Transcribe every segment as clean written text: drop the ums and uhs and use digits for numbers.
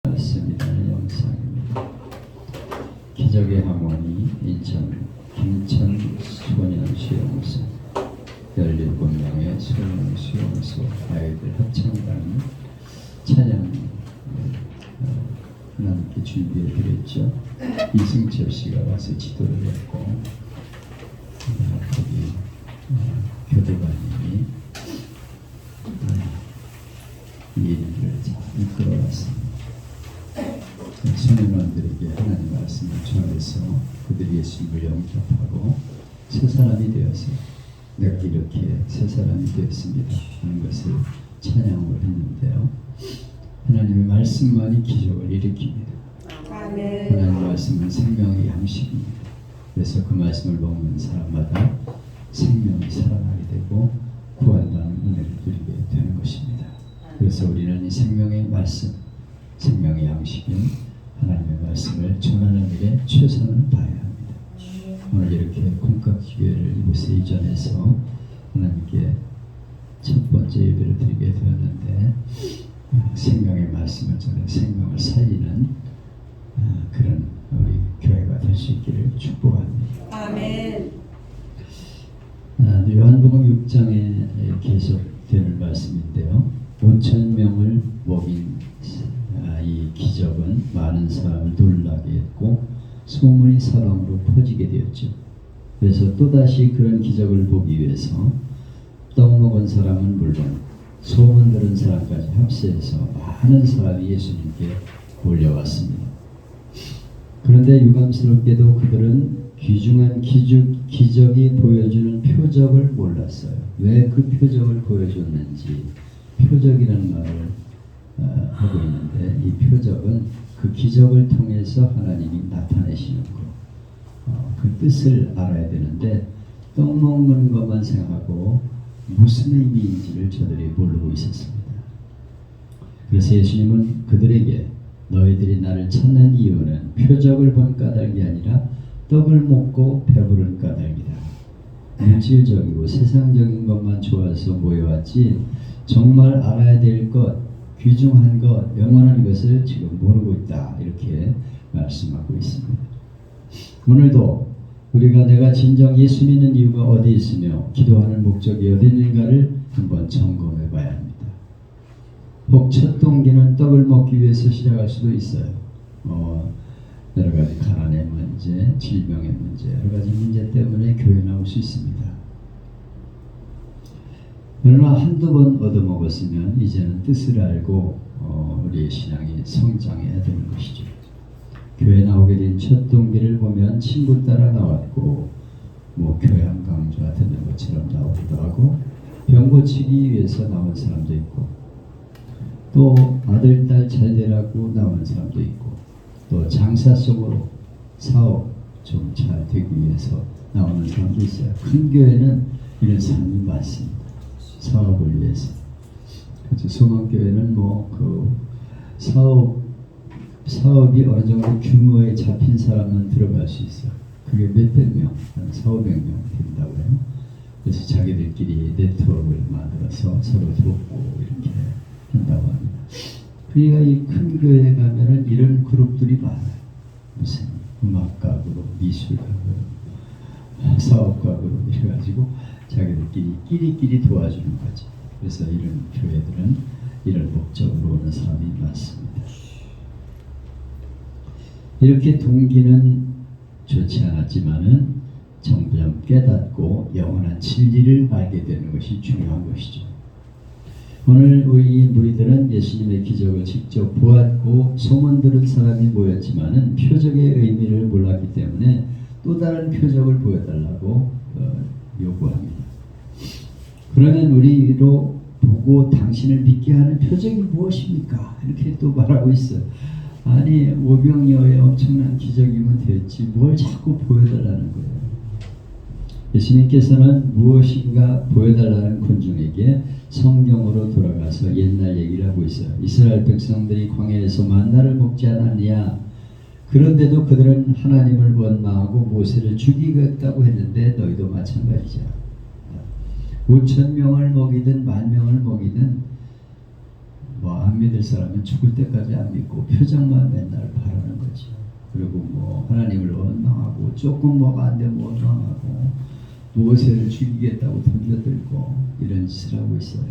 있습니다. 영상입니다. 기적의 하모니 인천 김천 소년 수용소 17명의 소년 수용소 아이들 합창단 찬양 하나님께 준비해 드렸죠. 이승철 씨가 와서 지도를 했고 거기 교도관님이 이 일을 잘 이끌어왔습니다. 소년원들에게 하나님 말씀을 전해서 그들이 예수님을 영접하고 새 사람이 되어서 내가 이렇게 새 사람이 되었습니다 하는 것을 찬양을 했는데요. 하나님의 말씀만이 기적을 일으킵니다. 아멘. 하나님의 말씀은 생명의 양식입니다. 그래서 그 말씀을 먹는 사람마다 생명이 살아나게 되고 구한다는 은혜를 누리게 되는 것입니다. 그래서 우리는 이 생명의 말씀, 생명의 양식인 하나님의 말씀을 전하는 일에 최선을 다해야 합니다. 오늘 이렇게 콩깍기회를 이곳에 이전해서 하나님께 첫 번째 예배를 드리게 되었는데 생명의 말씀을 전해 생명을 살리는 그런 우리 교회가 될 수 있기를 축복합니다. 아멘. 요한복음 6장에 계속되는 말씀인데요. 5,000명을 먹인 이 기적은 많은 사람을 놀라게 했고 소문이 사방으로 퍼지게 되었죠. 그래서 또다시 그런 기적을 보기 위해서 떡 먹은 사람은 물론 소문 들은 사람까지 합세해서 많은 사람이 예수님께 몰려왔습니다. 그런데 유감스럽게도 그들은 귀중한 기적이 보여주는 표적을 몰랐어요. 왜 그 표적을 보여줬는지 표적이라는 말을 하고 있는데 이 표적은 그 기적을 통해서 하나님이 나타내시는 것, 그 뜻을 알아야 되는데 떡 먹는 것만 생각하고 무슨 의미인지를 저들이 모르고 있었습니다. 그래서 예수님은 그들에게 너희들이 나를 찾는 이유는 표적을 본 까닭이 아니라 떡을 먹고 배부른 까닭이다. 물질적이고 세상적인 것만 좋아서 모여왔지 정말 알아야 될 것, 귀중한 것, 영원한 것을 지금 모르고 있다. 이렇게 말씀하고 있습니다. 오늘도 우리가 내가 진정 예수 믿는 이유가 어디 있으며 기도하는 목적이 어디 있는가를 한번 점검해 봐야 합니다. 혹 첫 동기는 떡을 먹기 위해서 시작할 수도 있어요. 여러 가지 가난의 문제, 질병의 문제, 여러 가지 문제 때문에 교회 나올 수 있습니다. 그러나 한두 번 얻어먹었으면 이제는 뜻을 알고 우리의 신앙이 성장해야 되는 것이죠. 교회 나오게 된 첫 동기를 보면 친구 따라 나왔고 교양 강좌 듣는 것처럼 나오기도 하고 병 고치기 위해서 나온 사람도 있고 또 아들, 딸 잘 되라고 나온 사람도 있고 또 장사 속으로 사업 좀 잘 되기 위해서 나오는 사람도 있어요. 큰 교회는 이런 사람이 많습니다. 사업을 위해서. 그렇죠. 소망교회는 그 사업이 어느 정도 규모에 잡힌 사람은 들어갈 수 있어요. 그게 몇백 명, 한 400~500명 된다고 해요. 그래서 자기들끼리 네트워크를 만들어서 서로 돕고 이렇게 한다고 합니다. 그러니까 이 큰 교회에 가면은 이런 그룹들이 많아요. 무슨 음악가 그룹, 미술가 그룹, 사업가 그룹 이래가지고 자기들끼리 끼리끼리 도와주는 거죠. 그래서 이런 교회들은 이런 목적으로 오는 사람이 많습니다. 이렇게 동기는 좋지 않았지만은 점점 깨닫고 영원한 진리를 알게 되는 것이 중요한 것이죠. 오늘 우리 무리들은 예수님의 기적을 직접 보았고 소문 들은 사람이 모였지만은 표적의 의미를 몰랐기 때문에 또 다른 표적을 보여달라고 요구합니다. 그러면 우리로 보고 당신을 믿게 하는 표적이 무엇입니까? 이렇게 또 말하고 있어요. 아니 오병이어의 엄청난 기적이면 됐지 뭘 자꾸 보여달라는 거예요. 예수님께서는 무엇인가 보여달라는 군중에게 성경으로 돌아가서 옛날 얘기를 하고 있어요. 이스라엘 백성들이 광야에서 만나를 먹지 않았냐? 그런데도 그들은 하나님을 원망하고 모세를 죽이겠다고 했는데 너희도 마찬가지자. 5,000명을 먹이든 10,000명을 먹이든 뭐 안 믿을 사람은 죽을 때까지 안 믿고 표정만 맨날 바라는 거죠. 그리고 뭐 하나님을 원망하고 조금 뭐가 안 되면 원망하고 모세를 죽이겠다고 던져들고 이런 짓을 하고 있어요.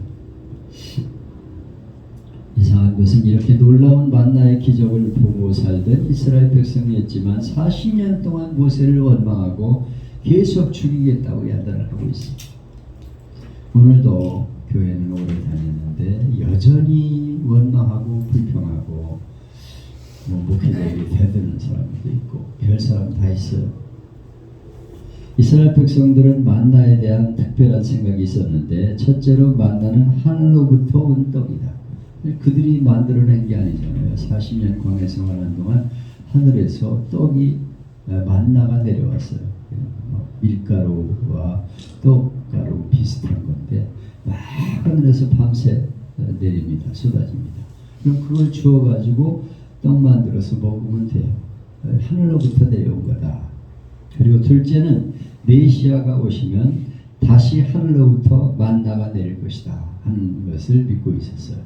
이상한 것은 이렇게 놀라운 만나의 기적을 보고 살던 이스라엘 백성이었지만 40년 동안 모세를 원망하고 계속 죽이겠다고 야단을 하고 있습니다. 오늘도 교회는 오래 다녔는데 여전히 원망하고 불평하고 뭐 목회자에게 대드는 사람도 있고 별 사람 다 있어요. 이스라엘 백성들은 만나에 대한 특별한 생각이 있었는데 첫째로 만나는 하늘로부터 온 떡이다. 그들이 만들어낸 게 아니잖아요. 40년 광야 생활하는 동안 하늘에서 떡이 만나가 내려왔어요. 밀가루와 떡가루 비슷한 건데 막 하늘에서 밤새 내립니다. 쏟아집니다. 그럼 그걸 주워가지고 떡 만들어서 먹으면 돼요. 하늘로부터 내려온 거다. 그리고 둘째는 메시아가 오시면 다시 하늘로부터 만나가 내릴 것이다 하는 것을 믿고 있었어요.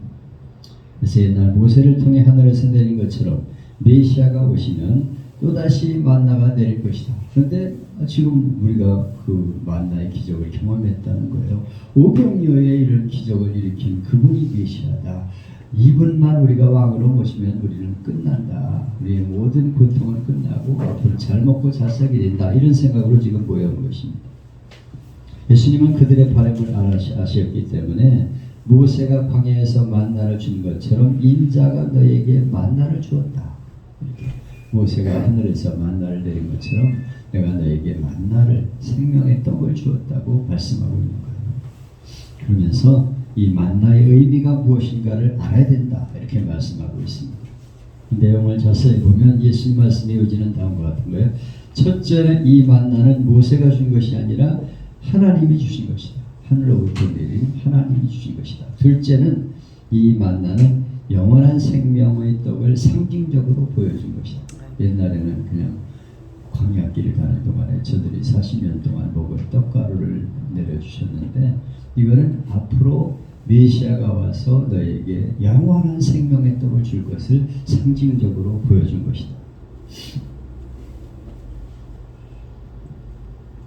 그래서 옛날 모세를 통해 하늘에서 내린 것처럼 메시아가 오시면 또다시 만나가 내릴 것이다. 그런데 지금 우리가 그 만나의 기적을 경험했다는 거예요. 오병이어에 이런 기적을 일으킨 그분이 메시아다. 이분만 우리가 왕으로 모시면 우리는 끝난다. 우리의 모든 고통은 끝나고 앞으로 잘 먹고 잘 살게 된다. 이런 생각으로 지금 모여온 것입니다. 예수님은 그들의 바람을 아셨기 때문에 모세가 광야에서 만나를 준 것처럼 인자가 너에게 만나를 주었다. 이렇게 모세가 하늘에서 만나를 내린 것처럼 내가 너에게 만나를 생명의 떡을 주었다고 말씀하고 있는 거예요. 그러면서 이 만나의 의미가 무엇인가를 알아야 된다. 이렇게 말씀하고 있습니다. 내용을 자세히 보면 예수님 말씀이 이어지는 다음과 같은 거예요. 첫째는 이 만나는 모세가 준 것이 아니라 하나님이 주신 것이다. 하늘로부터 내린 하나님이 주신 것이다. 둘째는 이 만나는 영원한 생명의 떡을 상징적으로 보여준 것이다. 옛날에는 그냥 광야길을 가는 동안에 저들이 40년 동안 먹을 떡가루를 내려주셨는데 이거는 앞으로 메시아가 와서 너에게 영원한 생명의 떡을 줄 것을 상징적으로 보여준 것이다.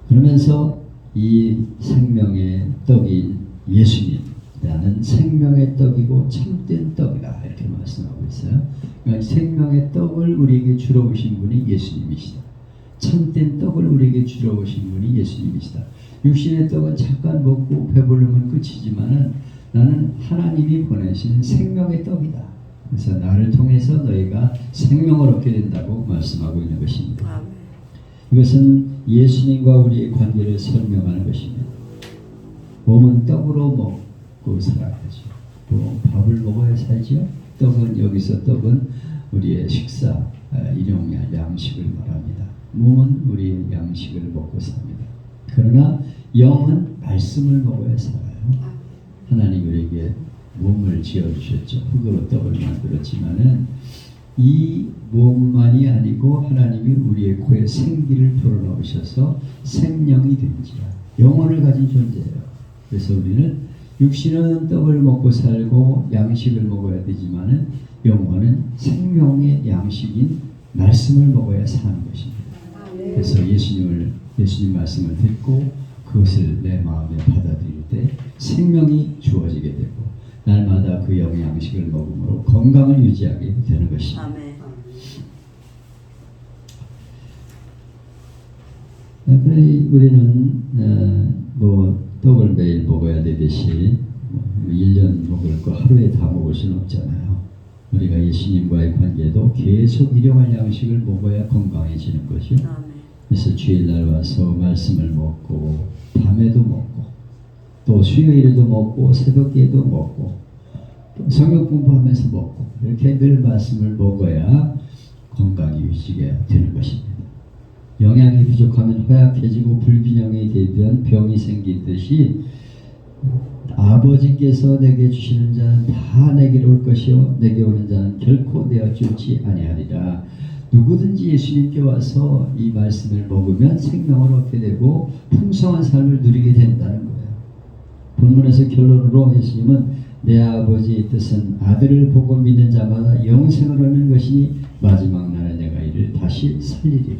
그러면서 이 생명의 떡인 예수님, 나는 생명의 떡이고 참된 떡이다 이렇게 말씀하고 있어요. 그러니까 생명의 떡을 우리에게 주러 오신 분이 예수님이시다. 참된 떡을 우리에게 주러 오신 분이 예수님이시다. 육신의 떡은 잠깐 먹고 배부르면 끝이지만은 나는 하나님이 보내신 생명의 떡이다. 그래서 나를 통해서 너희가 생명을 얻게 된다고 말씀하고 있는 것입니다. 이것은 예수님과 우리의 관계를 설명하는 것입니다. 몸은 떡으로 먹고 살아가죠. 또 밥을 먹어야 살죠. 떡은 여기서 떡은 우리의 식사, 일용할 양식을 말합니다. 몸은 우리의 양식을 먹고 삽니다. 그러나 영은 말씀을 먹어야 살아요. 하나님 우리에게 몸을 지어주셨죠. 흙으로 떡을 만들었지만은 이 몸만이 아니고 하나님이 우리의 코에 생기를 불어넣으셔서 생명이 된지라 영혼을 가진 존재예요. 그래서 우리는 육신은 떡을 먹고 살고 양식을 먹어야 되지만은 영혼은 생명의 양식인 말씀을 먹어야 사는 것입니다. 그래서 예수님 말씀을 듣고 그것을 내 마음에 받아들일 때 생명이 주어지게 되고 날마다 그 영양식을 먹음으로 건강을 유지하게 되는 것입니다. 아멘. 우리는 뭐 떡을 매일 먹어야 되듯이 1년 먹을 거 하루에 다 먹을 수는 없잖아요. 우리가 예수님과의 관계도 계속 일용할 양식을 먹어야 건강해지는 것이요. 그래서 주일날 와서 말씀을 먹고 밤에도 먹고 또 수요일에도 먹고 새벽에도 먹고 성경 공부하면서 먹고 이렇게 늘 말씀을 먹어야 건강이 유지가 되는 것입니다. 영양이 부족하면 허약해지고 불균형에 대한 병이 생기듯이 아버지께서 내게 주시는 자는 다 내게로 올 것이요 내게 오는 자는 결코 내어주지 아니하리라. 누구든지 예수님께 와서 이 말씀을 먹으면 생명을 얻게 되고 풍성한 삶을 누리게 된다는 거예요. 본문에서 결론으로 예수님은 내 아버지의 뜻은 아들을 보고 믿는 자마다 영생을 얻는 것이니 마지막 날에 내가 이를 다시 살리리라.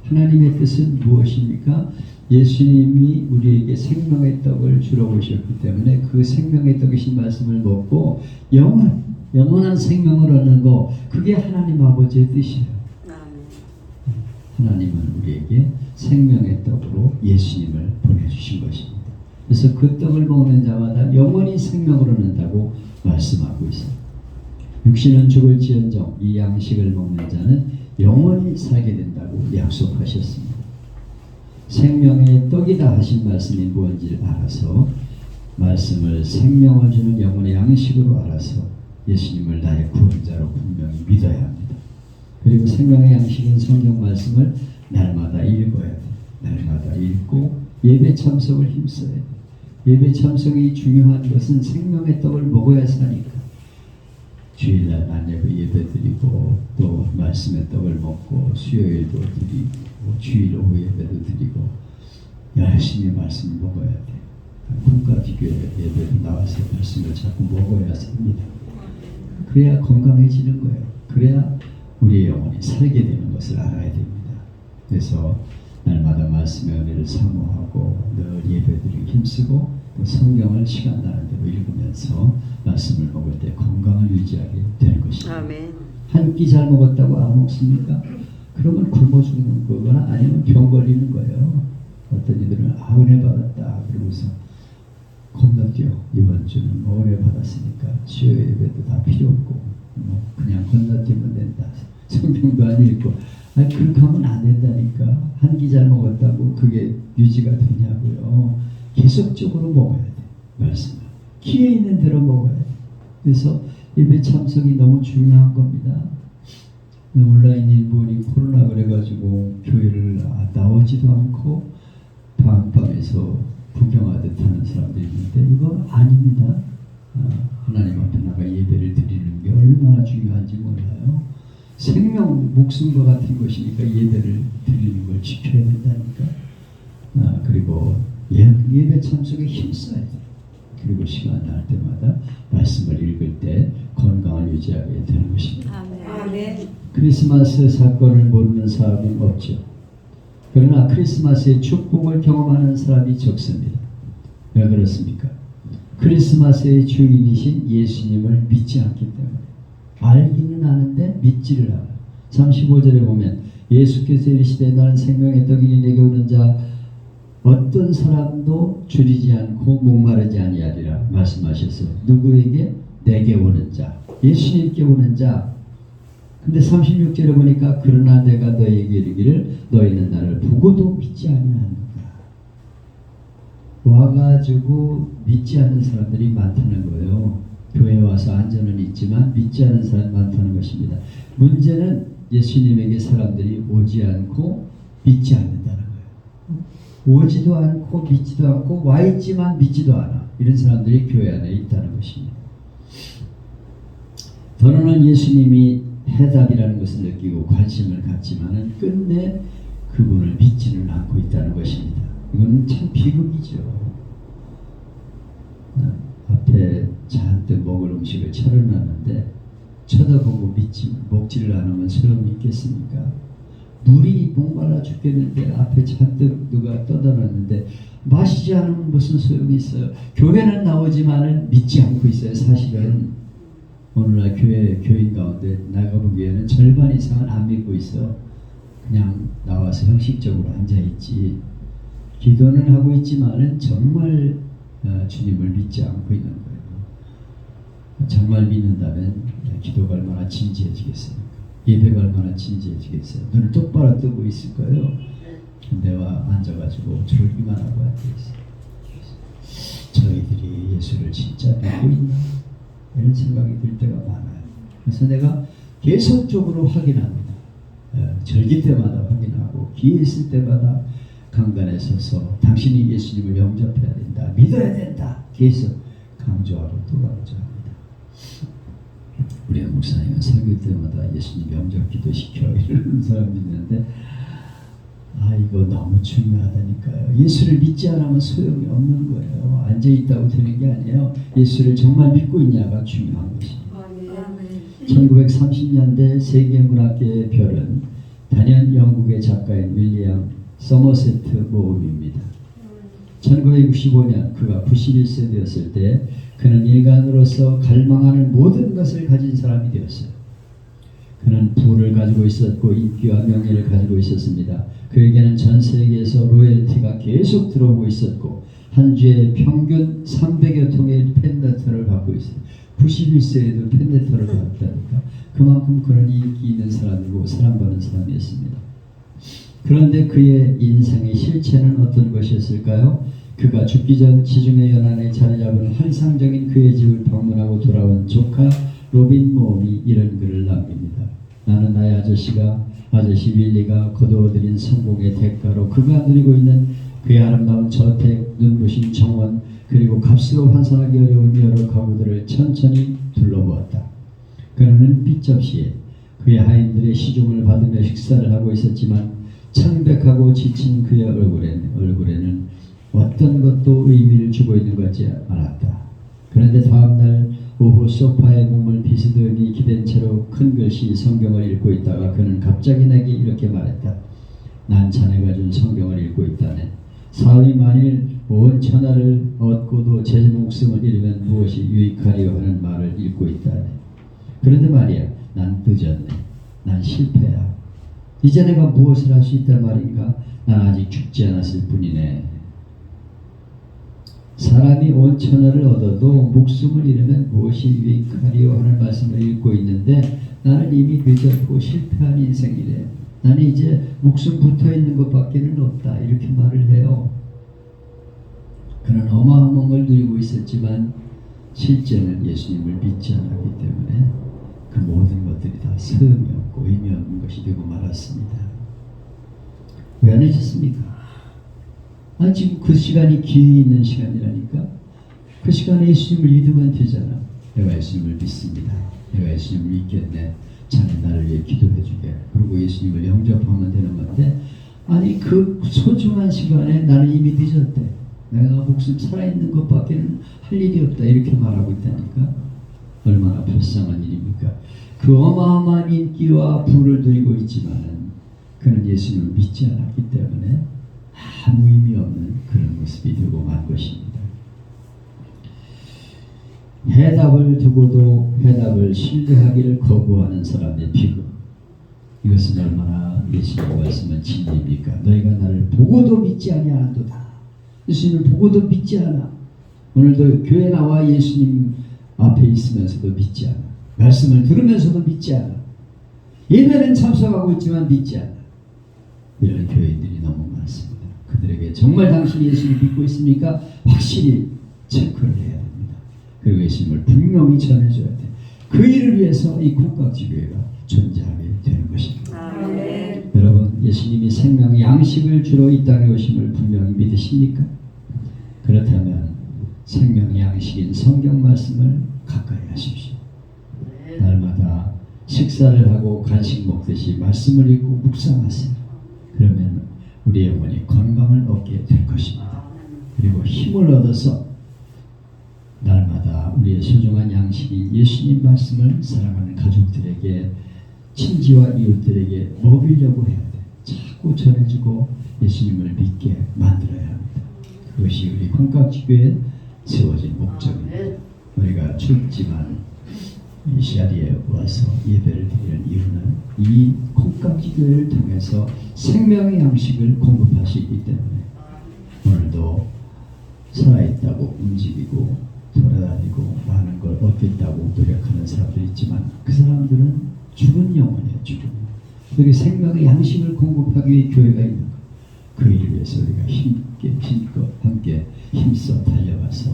하나님의 뜻은 무엇입니까? 예수님이 우리에게 생명의 떡을 주러 오셨기 때문에 그 생명의 떡이신 말씀을 먹고 영원한 생명을 얻는 거, 그게 하나님 아버지의 뜻이에요. 하나님은 우리에게 생명의 떡으로 예수님을 보내주신 것입니다. 그래서 그 떡을 먹는 자마다 영원히 생명을 얻는다고 말씀하고 있어요. 육신은 죽을지언정 이 양식을 먹는 자는 영원히 살게 된다고 약속하셨습니다. 생명의 떡이다 하신 말씀이 무엇인지를 알아서, 말씀을 생명을 주는 영혼의 양식으로 알아서 예수님을 나의 구원자로 분명히 믿어야 합니다. 그리고 생명의 양식인 성경 말씀을 날마다 읽어야 돼요. 날마다 읽고 예배 참석을 힘써야 돼요. 예배 참석이 중요한 것은 생명의 떡을 먹어야 사니까. 주일날 안예배 예배 드리고 또 말씀의 떡을 먹고 수요일도 드리고 주일 오후 예배도 드리고 열심히 말씀을 먹어야 돼요. 국가 기교회 예배도 나와서 말씀을 자꾸 먹어야 삽니다. 그래야 건강해지는 거예요. 그래야 우리의 영혼이 살게 되는 것을 알아야 됩니다. 그래서 날마다 말씀의 은혜를 사모하고 늘 예배드리기 힘쓰고 또 성경을 시간 나는 대로 읽으면서 말씀을 먹을 때 건강을 유지하게 되는 것입니다. 아멘. 한 끼 잘 먹었다고 안 먹습니까? 그러면 굶어 죽는 거거나 아니면 병 걸리는 거예요. 어떤 이들은 은혜 받았다 그러고서 건너뛰어. 이번 주는 은혜 받았으니까 수요 예배도 다 필요 없고 그냥 건너뛰면 된다. 성경도 안 읽고. 아니 그렇게 하면 안 된다니까. 한 끼 잘 먹었다고 그게 유지가 되냐고요. 계속적으로 먹어야 돼. 말씀을. 기회 있는 대로 먹어야 돼. 그래서 예배 참석이 너무 중요한 겁니다. 온라인 일본이 코로나 그래가지고 교회를 나오지도 않고 방방에서 구경하듯 하는 사람들이 있는데 이거 아닙니다. 하나님 앞에 나가 예배를 드리는 게 얼마나 중요한지 몰라요. 생명, 목숨과 같은 것이니까 예배를 드리는 걸 지켜야 된다니까. 그리고 예배 참석에 힘써야 돼. 그리고 시간 날 때마다 말씀을 읽을 때 건강을 유지하게 되는 것입니다. 아멘. 크리스마스 사건을 모르는 사람은 없죠. 그러나 크리스마스의 축복을 경험하는 사람이 적습니다. 왜 그렇습니까? 크리스마스의 주인이신 예수님을 믿지 않기 때문에. 알기는 아는데 믿지를 않아요. 35절에 보면 예수께서 이르시되 나는 생명의 떡이니 내게 오는 자 어떤 사람도 줄이지 않고 목마르지 아니하리라 말씀하셨어요. 누구에게? 내게 오는 자, 예수님께 오는 자. 근데 36절에 보니까 그러나 내가 너희에게 이르기를 너희는 나를 보고도 믿지 아니하는가. 와가지고 믿지 않는 사람들이 많다는 거예요. 교회 와서 안전은 있지만 믿지 않는 사람이 많다는 것입니다. 문제는 예수님에게 사람들이 오지 않고 믿지 않는다는 거예요. 오지도 않고 믿지도 않고 와 있지만 믿지도 않아. 이런 사람들이 교회 안에 있다는 것입니다. 더러는 예수님이 해답이라는 것을 느끼고 관심을 갖지만은 끝내 그분을 믿지는 않고 있다는 것입니다. 이건 참 비극이죠. 앞에 잔뜩 먹을 음식을 차려놨는데 쳐다보고 먹지를 않으면 소용이 있겠습니까? 물이 목말라 죽겠는데 앞에 잔뜩 누가 떠다 놨는데 마시지 않으면 무슨 소용이 있어요? 교회는 나오지만은 믿지 않고 있어요. 사실은 오늘날 교인 가운데 나가보기에는 절반 이상은 안 믿고 있어. 그냥 나와서 형식적으로 앉아있지. 기도는 하고 있지만은 정말 주님을 믿지 않고 있는 거예요. 정말 믿는다면 기도가 얼마나 진지해지겠습니까? 예배가 얼마나 진지해지겠어요? 눈을 똑바로 뜨고 있을 거예요. 근데 와 앉아가지고 졸기만 하고 앉아있어요. 저희들이 예수를 진짜 믿고 있나? 이런 생각이 들 때가 많아요. 그래서 내가 계속적으로 확인합니다. 절기 때마다 확인하고 기회 있을 때마다 강단에 서서 당신이 예수님을 영접해야 된다. 믿어야 된다. 계속 강조하고 또 강조합니다. 우리 목사님은 설교 때마다 예수님 영접 기도시켜 이러는 사람이 있는데 이거 너무 중요하다니까요. 예수를 믿지 않으면 소용이 없는 거예요. 앉아있다고 되는 게 아니에요. 예수를 정말 믿고 있냐가 중요한 것입니다. 1930년대 세계문학계의 별은 단연 영국의 작가인 윌리엄 서머세트 모음입니다. 1965년 그가 91세 되었을 때 그는 인간으로서 갈망하는 모든 것을 가진 사람이 되었어요. 그는 부를 가지고 있었고 인기와 명예를 가지고 있었습니다. 그에게는 전 세계에서 로열티가 계속 들어오고 있었고 한 주에 평균 300여 통의 팬레터를 받고 있어요. 91세에도 팬레터를 받았다니까. 그만큼 그런 인기 있는 사람이고 사랑받는 사람이었습니다. 그런데 그의 인생의 실체는 어떤 것이었을까요? 그가 죽기 전 지중해 연안에 자리 잡은 환상적인 그의 집을 방문하고 돌아온 조카 로빈 모음이 이런 글을 남깁니다. 나는 나의 아저씨 윌리가 거두어들인 성공의 대가로 그가 누리고 있는 그의 아름다운 저택, 눈부신 정원, 그리고 값으로 환산하기 어려운 여러 가구들을 천천히 둘러보았다. 그는 삐접시에 그의 하인들의 시중을 받으며 식사를 하고 있었지만 창백하고 지친 그의 얼굴에는 어떤 것도 의미를 주고 있는 것 같지 않았다. 그런데 다음날 오후 소파에 몸을 비스듬히 기댄 채로 큰 글씨 성경을 읽고 있다가 그는 갑자기 내게 이렇게 말했다. 난 자네가 준 성경을 읽고 있다네. 사람이 만일 온 천하를 얻고도 제 목숨을 잃으면 무엇이 유익하리요 하는 말을 읽고 있다네. 그런데 말이야, 난 늦었네. 난 실패야. 이제 내가 무엇을 할 수 있단 말인가? 난 아직 죽지 않았을 뿐이네. 사람이 온 천하를 얻어도 목숨을 잃으면 무엇이 유익하리요 하는 말씀을 읽고 있는데 나는 이미 늦었고 실패한 인생이래. 나는 이제 목숨 붙어있는 것밖에는 없다. 이렇게 말을 해요. 그는 어마어마한 걸 누리고 있었지만 실제는 예수님을 믿지 않았기 때문에 그 모든 것들이 다 소용이 없고 의미 없는 것이 되고 말았습니다. 왜 안 하셨습니까? 지금 그 시간이 기회 있는 시간이라니까. 그 시간에 예수님을 믿으면 되잖아. 내가 예수님을 믿습니다. 내가 예수님을 믿겠네. 자네 나를 위해 기도해 주게. 그리고 예수님을 영접하면 되는 건데 그 소중한 시간에 나는 이미 늦었대. 내가 목숨 살아있는 것밖에는 할 일이 없다. 이렇게 말하고 있다니까. 얼마나 불쌍한 일입니까? 그 어마어마한 인기와 부를 누리고 있지만은 그는 예수님을 믿지 않았기 때문에 아무 의미 없는 그런 모습이 되고 만 것입니다. 해답을 두고도 해답을 신뢰하기를 거부하는 사람의 비극. 이것은 얼마나 예수님의 말씀은 진리입니까? 너희가 나를 보고도 믿지 아니하는도다. 예수님을 보고도 믿지 않아. 오늘도 교회 나와 예수님 앞에 있으면서도 믿지 않아. 말씀을 들으면서도 믿지 않아. 예배는 참석하고 있지만 믿지 않아. 이런 교회인들이 너무 많습니다. 그들에게 정말 당신이 예수를 믿고 있습니까? 확실히 체크를 해야 됩니다. 그리고 예수님을 분명히 전해줘야 돼. 그 일을 위해서 이 콩깍지교회가 존재하게 되는 것입니다. 네. 여러분, 예수님이 생명의 양식을 주러 이 땅에 오심을 분명히 믿으십니까? 그렇다면 생명의 양식인 성경 말씀을 가까이 하십시오. 날마다 식사를 하고 간식 먹듯이 말씀을 읽고 묵상하세요. 그러면 우리 영혼이 건강을 얻게 될 것입니다. 그리고 힘을 얻어서 날마다 우리의 소중한 양식인 예수님 말씀을 사랑하는 가족들에게, 친지와 이웃들에게 먹이려고 해야 돼. 자꾸 전해주고 예수님을 믿게 만들어야 합니다. 그것이 우리 콩깍지교회에 세워진 목적입니다. 우리가 춥지만 이 자리에 와서 예배를 드리는 이유는 이 콩깍지교회를 통해서 생명의 양식을 공급하시기 때문에 오늘도 살아있다고 움직이고 돌아다니고 많은 걸 얻겠다고 노력하는 사람들이 있지만 그 사람들은 죽은 영혼이에요. 죽은. 그렇게 생명의 양식을 공급하기 위해 교회가 있는 것. 그 일을 위해서 우리가 힘껏 함께 힘써 달려가서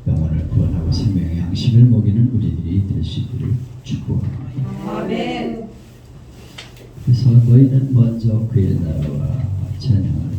영혼을 구원하고 생명의 양식을 먹이는 우리들이 될 수 있기를 축복합니다. 아멘. 그래서 너희는 먼저 그의 나라와 찬양을